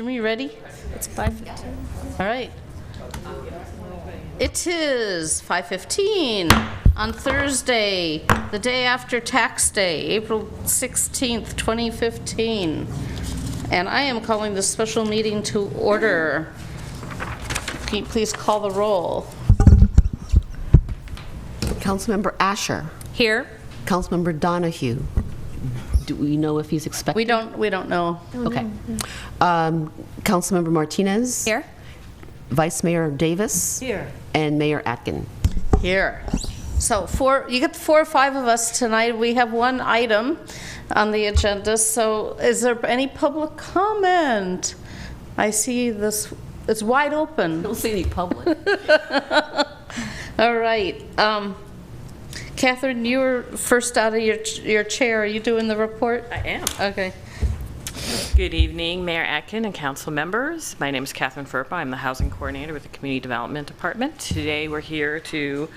Jimmy, you ready? It's 5:15. All right. It is 5:15 on Thursday, the day after tax day, April 16th, 2015. And I am calling this special meeting to order. Can you please call the roll? Councilmember Asher. Here. Councilmember Donahue. Do we know if he's expected? We don't know. Okay. Councilmember Martinez. Here. Vice Mayor Davis. Here. And Mayor Atkin. Here. So you get 4 or 5 of us tonight. We have one item on the agenda. So is there any public comment? I see this, it's wide open. I don't see any public. All right. Catherine, you were first out of your chair. Are you doing the report? I am. Okay. Good evening, Mayor Atkin and council members. My name is Catherine Furpa. I'm the housing coordinator with the Community Development Department. Today we're here to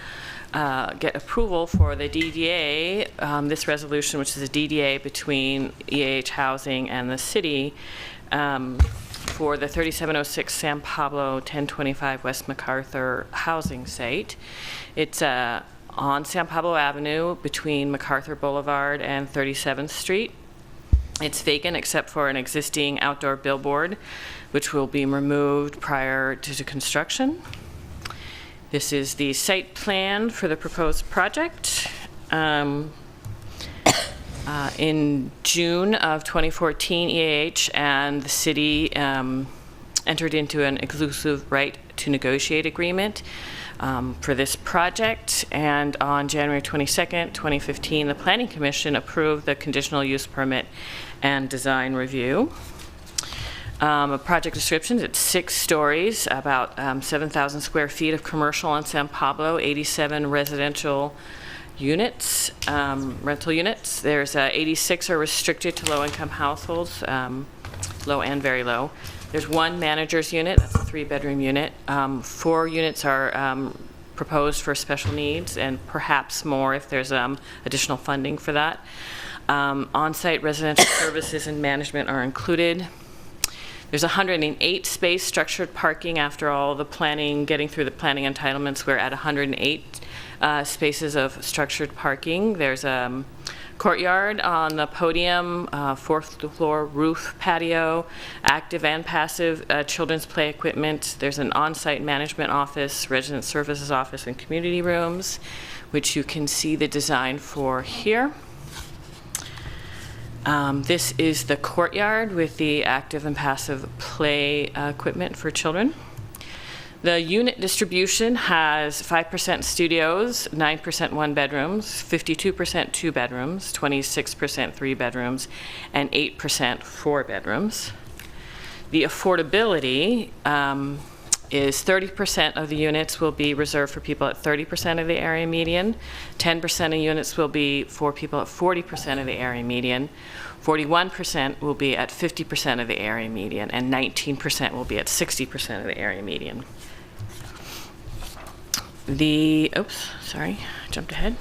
get approval for the DDA, this resolution, which is a DDA between EAH Housing and the city for the 3706 San Pablo 1025 West MacArthur housing site. It's on San Pablo Avenue between MacArthur Boulevard and 37th Street. It's vacant except for an existing outdoor billboard, which will be removed prior to construction. This is the site plan for the proposed project. In June of 2014, EAH and the city entered into an exclusive right to negotiate agreement for this project, and on January 22nd, 2015, the Planning Commission approved the conditional use permit and design review. A project description, it's 6 stories, about 7,000 square feet of commercial on San Pablo, 87 residential units, rental units. There's 86 are restricted to low-income households, low and very low. There's 1 manager's unit, that's a 3-bedroom unit. 4 units are proposed for special needs, and perhaps more if there's additional funding for that. On-site residential services and management are included. There's 108 space structured parking after all the planning, getting through the planning entitlements. We're at 108 spaces of structured parking. There's a courtyard on the podium, 4th floor roof patio, active and passive children's play equipment. There's an on-site management office, resident services office, and community rooms, which you can see the design for here. This is the courtyard with the active and passive play equipment for children. The unit distribution has 5% studios, 9% 1-bedrooms, 52% 2-bedrooms, 26% 3-bedrooms, and 8% 4-bedrooms. The affordability is 30% of the units will be reserved for people at 30% of the area median, 10% of units will be for people at 40% of the area median, 41% will be at 50% of the area median, and 19% will be at 60% of the area median. Jumped ahead.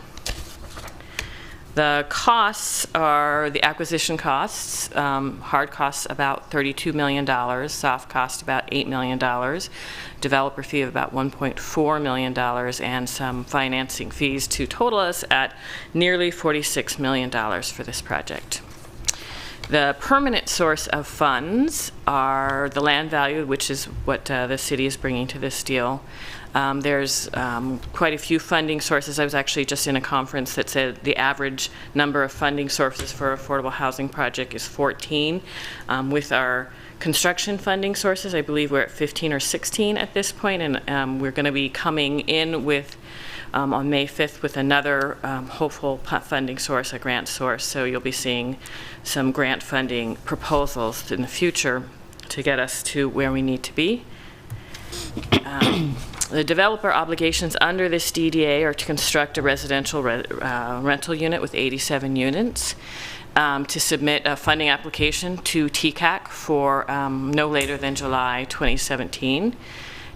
The costs are the acquisition costs, hard costs about $32 million, soft cost about $8 million, developer fee of about $1.4 million, and some financing fees to total us at nearly $46 million for this project. The permanent source of funds are the land value, which is what the city is bringing to this deal. There's quite a few funding sources. I was actually just in a conference that said the average number of funding sources for affordable housing project is 14. With our construction funding sources, I believe we're at 15 or 16 at this point, and we're going to be coming in with on May 5th with another hopeful funding source, a grant source. So you'll be seeing some grant funding proposals in the future to get us to where we need to be. The developer obligations under this DDA are to construct a residential rental unit with 87 units, to submit a funding application to TCAC for no later than July 2017,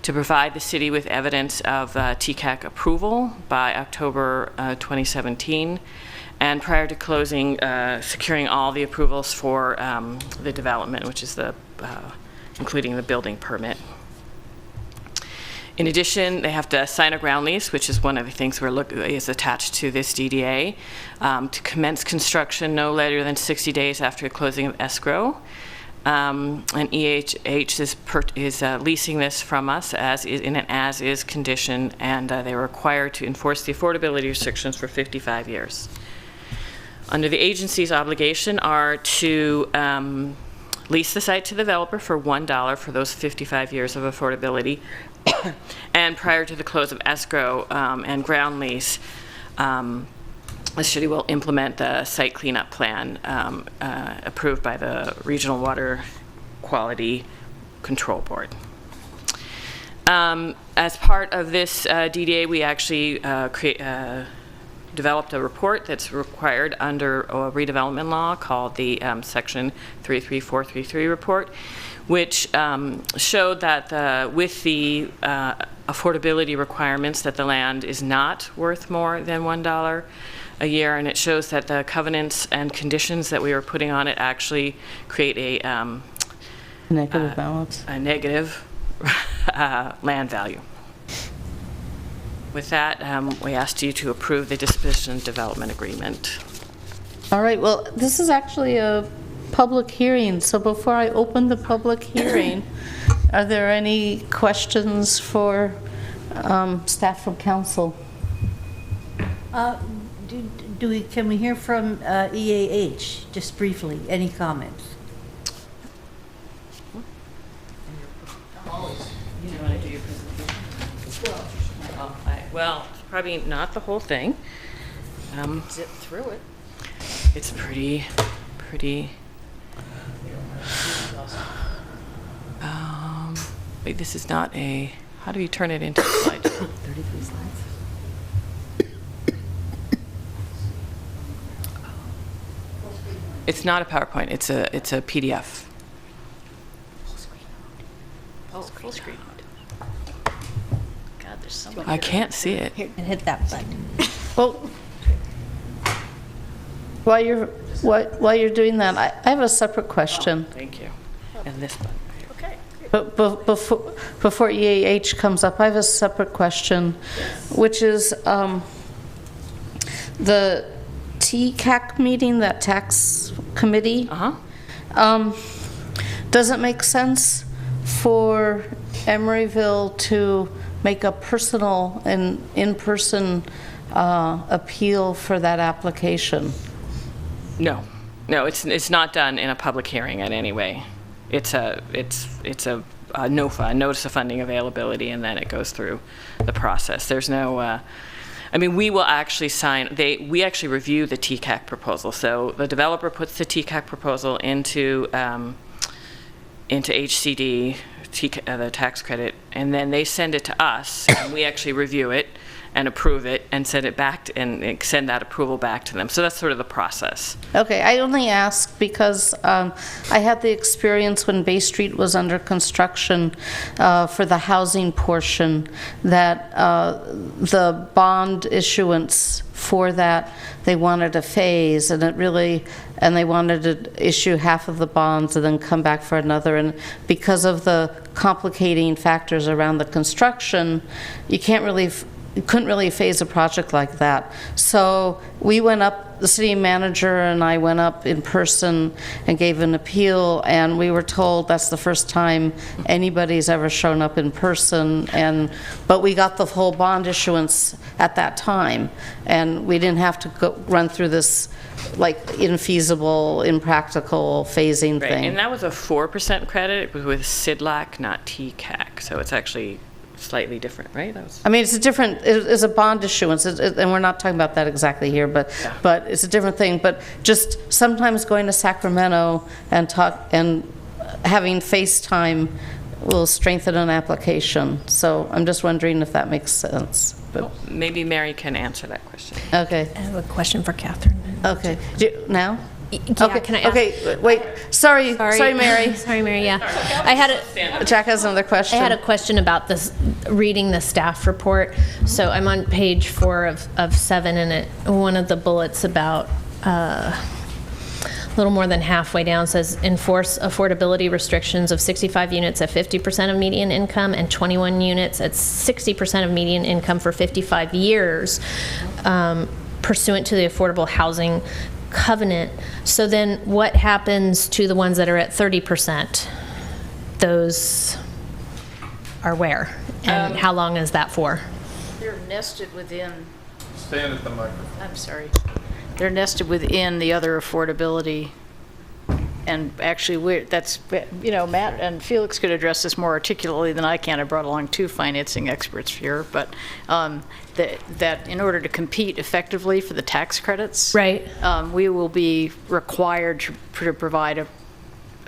to provide the city with evidence of TCAC approval by October 2017, and prior to closing, securing all the approvals for the development, which is the including the building permit. In addition, they have to sign a ground lease, which is one of the things is attached to this DDA, to commence construction no later than 60 days after the closing of escrow. And EHH is leasing this from us in an as-is condition, and they're required to enforce the affordability restrictions for 55 years. Under the agency's obligation are to lease the site to the developer for $1 for those 55 years of affordability. And prior to the close of escrow and ground lease, the city will implement the site cleanup plan approved by the Regional Water Quality Control Board. As part of this DDA, we actually developed a report that's required under a redevelopment law called the Section 33433 report, which showed that with the affordability requirements that the land is not worth more than $1 a year, and it shows that the covenants and conditions that we were putting on it actually create a Negative balance. A negative land value. With that, we asked you to approve the disposition and development agreement. All right, well, this is actually a public hearing, so before I open the public hearing, are there any questions for staff from council? Can we hear from EAH, just briefly, any comments? You want to do your presentation? Well, probably not the whole thing. Zip through it. It's pretty. Wait, this is not a. How do you turn it into a slide? 33 slides. It's not a PowerPoint. It's a PDF. Full screen. Oh, full screen. God, there's so many. I can't see it. Here, and hit that button. Well, while you're doing that, I have a separate question. Thank you. And this button. Okay. But before EAH comes up, I have a separate question, which is the TCAC meeting, that tax committee. Does it make sense for Emeryville to make a personal and in-person appeal for that application? No, it's not done in a public hearing in any way. It's a NOFA, notice of funding availability, and then it goes through the process. There's no. I mean, we will actually sign. We actually review the TCAC proposal. So the developer puts the TCAC proposal into HCD, the tax credit, and then they send it to us, and we actually review it and approve it and send it back and send that approval back to them. So that's sort of the process. Okay, I only ask because I had the experience when Bay Street was under construction for the housing portion that the bond issuance for that, they wanted a phase, and they wanted to issue half of the bonds and then come back for another. And because of the complicating factors around the construction, you couldn't really phase a project like that. So we went up, the city manager and I went up in person and gave an appeal, and we were told that's the first time anybody's ever shown up in person, but we got the whole bond issuance at that time, and we didn't have to run through this like infeasible, impractical phasing Right, thing. and that was a 4% credit. It was with SIDLAC, not TCAC, so it's actually slightly different, right? I mean, it's a bond issuance, and we're not talking about that exactly here, but it's a different thing. But just sometimes going to Sacramento and having FaceTime will strengthen an application. So I'm just wondering if that makes sense. But Maybe Mary can answer that question. okay, I have a question for Catherine. Okay, now? Yeah, Okay, can I ask? okay, wait, sorry, Mary. Sorry, Mary, yeah. Jack has another question. I had a question about this, reading the staff report. So I'm on page 4 of 7, and one of the bullets about little more than halfway down, says enforce affordability restrictions of 65 units at 50% of median income and 21 units at 60% of median income for 55 years, pursuant to the Affordable Housing Covenant. So then what happens to the ones that are at 30%? Those are where? And how long is that for? They're nested within, Stand at the microphone. I'm sorry, they're nested within the other affordability. And actually, that's, Matt and Felix could address this more articulately than I can. I brought along two financing experts here, but that in order to compete effectively for the tax credits, Right. We will be required to provide a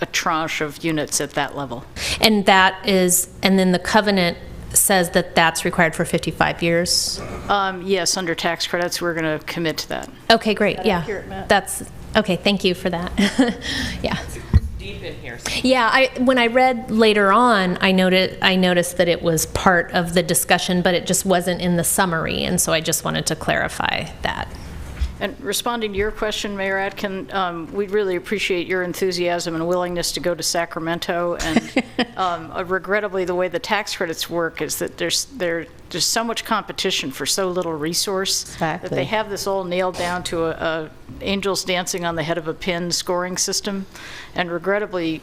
tranche of units at that level. And then the covenant says that that's required for 55 years? Yes, under tax credits, we're going to commit to that. Okay, great, yeah. accurate, Matt? That's, okay, thank you for that. Yeah. Deep in here. Yeah, when I read later on, I noticed that it was part of the discussion, but it just wasn't in the summary, and so I just wanted to clarify that. And responding to your question, Mayor Atkin, we'd really appreciate your enthusiasm and willingness to go to Sacramento. And regrettably, the way the tax credits work is that there's so much competition for so little resource that they have this all nailed down to a angels dancing on the head of a pin scoring system. And regrettably,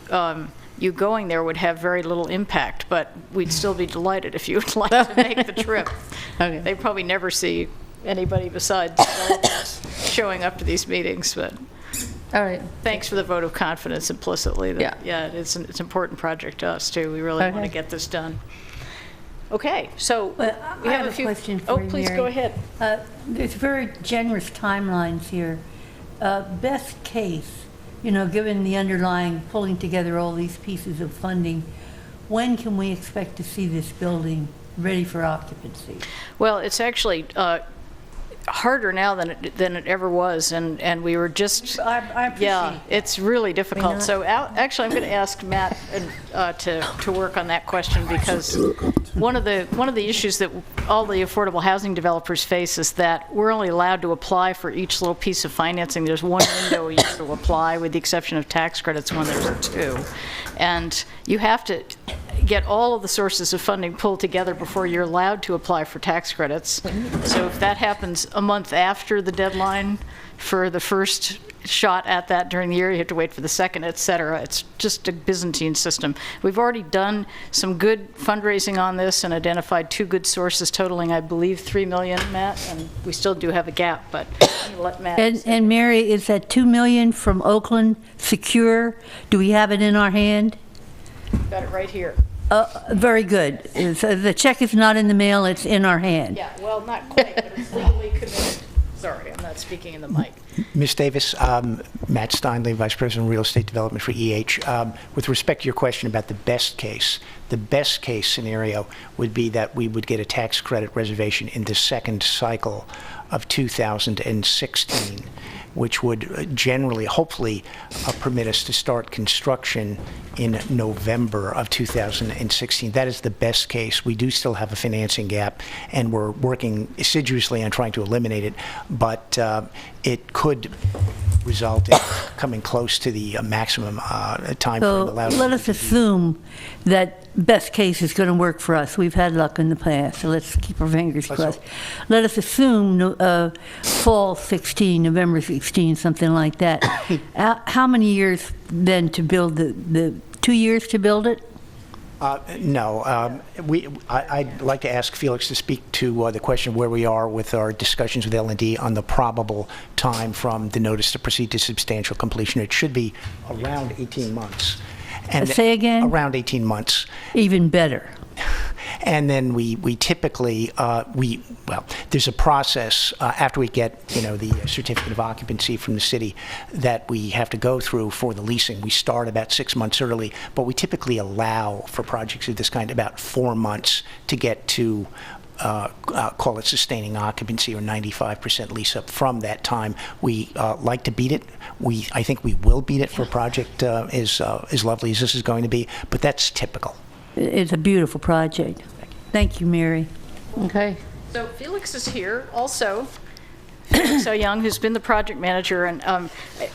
you going there would have very little impact, but we'd still be delighted if you would like to make the trip. Okay. They probably never see anybody besides developers showing up to these meetings, but All right. thanks for the vote of confidence implicitly. That, Yeah. it's an important project to us, too. We really want to get this done. Okay, so Well, we I have have a a few... question for Oh, you, please Mary. go ahead. There's very generous timelines here. Best case, given the underlying pulling together all these pieces of funding, when can we expect to see this building ready for occupancy? Well, it's actually harder now than it ever was, and we were just... I appreciate Yeah, that. it's really difficult. So actually, I'm going to ask Matt to work on that question, because one of the issues that all the affordable housing developers face is that we're only allowed to apply for each little piece of financing. There's one window a year to apply, with the exception of tax credits when there's two. And you have to get all of the sources of funding pulled together before you're allowed to apply for tax credits. So if that happens a month after the deadline for the first shot at that during the year, you have to wait for the second, et cetera. It's just a Byzantine system. We've already done some good fundraising on this and identified two good sources totaling, I believe, $3 million, Matt, and we still do have a gap, but I'm going to let Matt... And Mary, is that $2 million from Oakland secure? Do we have it in our hand? Got it right here. Very good. So the check is not in the mail, it's in our hand. Yeah, well, not quite, but it's legally committed. Sorry, I'm not speaking in the mic. Ms. Davis, Matt Steinley, Vice President of Real Estate Development for EH. With respect to your question about the best case scenario would be that we would get a tax credit reservation in the second cycle of 2016, which would generally, hopefully, permit us to start construction in November of 2016. That is the best case. We do still have a financing gap, and we're working assiduously on trying to eliminate it, but it could result in coming close to the maximum time So frame allowed. let us assume that best case is going to work for us. We've had luck in the past, so let's keep our fingers crossed. Let us assume fall 16, November 16, something like that. How many years then to build the 2 years to build it? No. I'd like to ask Felix to speak to the question of where we are with our discussions with L&D on the probable time from the notice to proceed to substantial completion. It should be around 18 months. And Say again? Around 18 months. Even better. And then we typically, there's a process after we get, the certificate of occupancy from the city that we have to go through for the leasing. We start about 6 months early, but we typically allow for projects of this kind about 4 months to get to call it sustaining occupancy or 95% lease up. From that time, we like to beat it. I think we will beat it for a project as lovely as this is going to be, but that's typical. It's a beautiful project. Thank you, Mary. Okay. So Felix is here also. So Young, who's been the project manager, and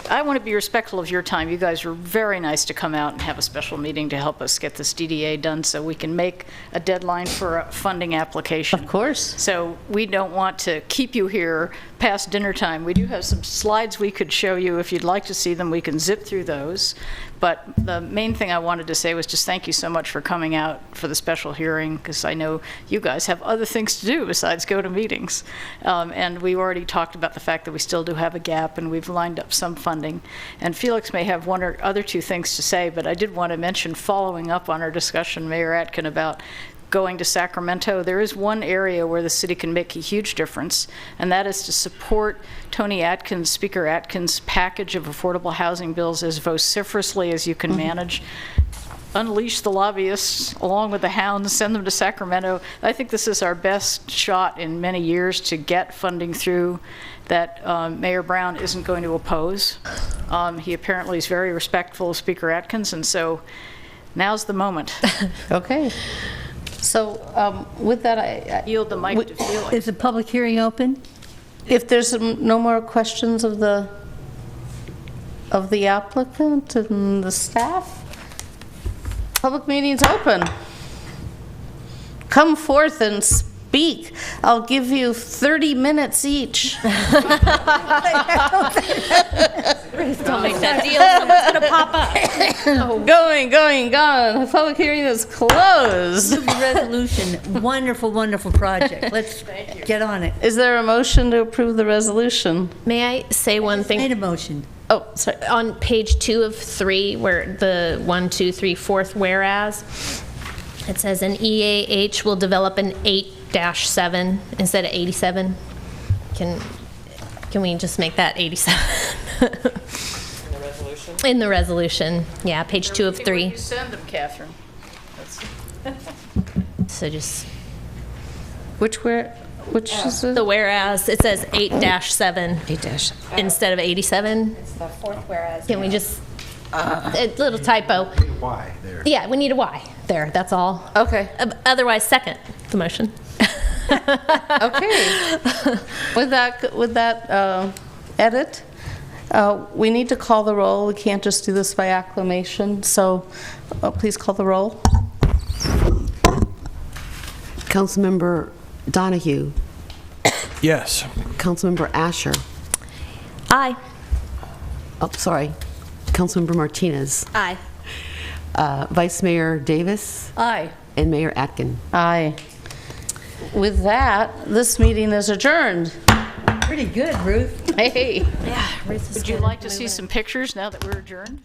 I want to be respectful of your time. You guys were very nice to come out and have a special meeting to help us get this DDA done so we can make a deadline for a funding application. Of course. So we don't want to keep you here past dinner time. We do have some slides we could show you. If you'd like to see them, we can zip through those. But the main thing I wanted to say was just thank you so much for coming out for the special hearing, because I know you guys have other things to do besides go to meetings. And we already talked about the fact that we still do have a gap, and we've lined up some funding. And Felix may have one or other two things to say, but I did want to mention, following up on our discussion, Mayor Atkin, about going to Sacramento, there is one area where the city can make a huge difference, and that is to support Tony Atkins, Speaker Atkins' package of affordable housing bills as vociferously as you can manage. Unleash the lobbyists along with the hounds, send them to Sacramento. I think this is our best shot in many years to get funding through that Mayor Brown isn't going to oppose. He apparently is very respectful of Speaker Atkins, and so now's the moment. Okay. So with that, I Yield the mic to Felix. Is the public hearing open? if there's no more questions of the applicant and the staff, public meeting's open. Come forth and speak. I'll give you 30 minutes each. Don't make that deal, someone's gonna pop up. Going. The public hearing is closed. Resolution, wonderful, wonderful project. Let's get on it. Is there a motion to approve the resolution? May I say one thing? Made a motion. Oh, sorry. On page 2 of 3, where the 1, 2, 3, 4th whereas, it says an EAH will develop an 8-7 instead of 87. Can we just make that 87? In the resolution? In the resolution, yeah, page 2 of When 3. you send them, Catherine. So just Which is it? the whereas, it says 8-7 8- instead of 87. It's the fourth whereas. Can we just, a little typo. Why there? Yeah, we need a Y there, that's all. Okay. Otherwise, second the motion. Okay. With that edit, we need to call the roll. We can't just do this by acclamation. So please call the roll. Councilmember Donahue, Yes. Councilmember Asher, Aye. oh, sorry, Councilmember Martinez, Aye. Vice Mayor Davis, Aye. and Mayor Atkin. Aye. With that, this meeting is adjourned. Pretty good, Ruth. Hey. Would you like to see some pictures now that we're adjourned?